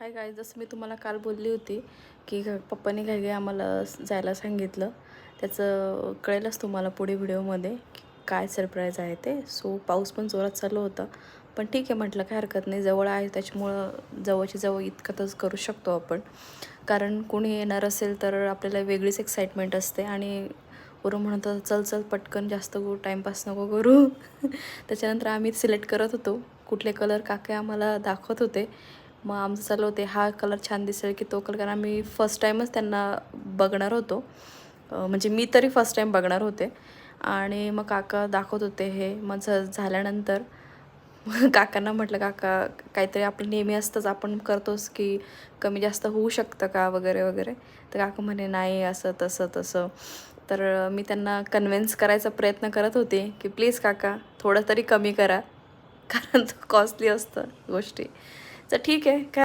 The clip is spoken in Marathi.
हाय गाईज, जसं मी तुम्हाला काल बोलली होती की पप्पांनी घाई आम्हाला जायला सांगितलं. त्याचं कळेलच तुम्हाला पुढे व्हिडिओमध्ये की काय सरप्राईज आहे ते. सो पाऊस पण जोरात चालू होता, पण ठीक आहे म्हटलं काय हरकत नाही, जवळ आहे त्याच्यामुळं जवळची जवळ इतकंच करू शकतो आपण. कारण कोणी येणार असेल तर आपल्याला वेगळीच एक्साइटमेंट असते आणि वरून म्हणतं चल चल पटकन, जास्त टाईमपास नको करू. त्याच्यानंतर आम्ही सिलेक्ट करत होतो कुठले कलर. काका आम्हाला दाखवत होते. मग आमचं चालू होते हा कलर छान दिसेल की तो कलर, कारण आम्ही फर्स्ट टाईमच त्यांना बघणार होतो. म्हणजे मी तरी फर्स्ट टाईम बघणार होते. आणि मग काका दाखवत होते हे. मग झाल्यानंतर काकांना म्हटलं, काका काहीतरी आपलं नेहमी असतंच, आपण करतोच की कमी जास्त होऊ शकतं का वगैरे वगैरे. तर काका म्हणे नाही असं तसं तसं. तर मी त्यांना कन्व्हिन्स करायचा प्रयत्न करत होते की प्लीज काका थोडं तरी कमी करा, कारण तो कॉस्टली असतं गोष्टी. तर ठीक आहे काय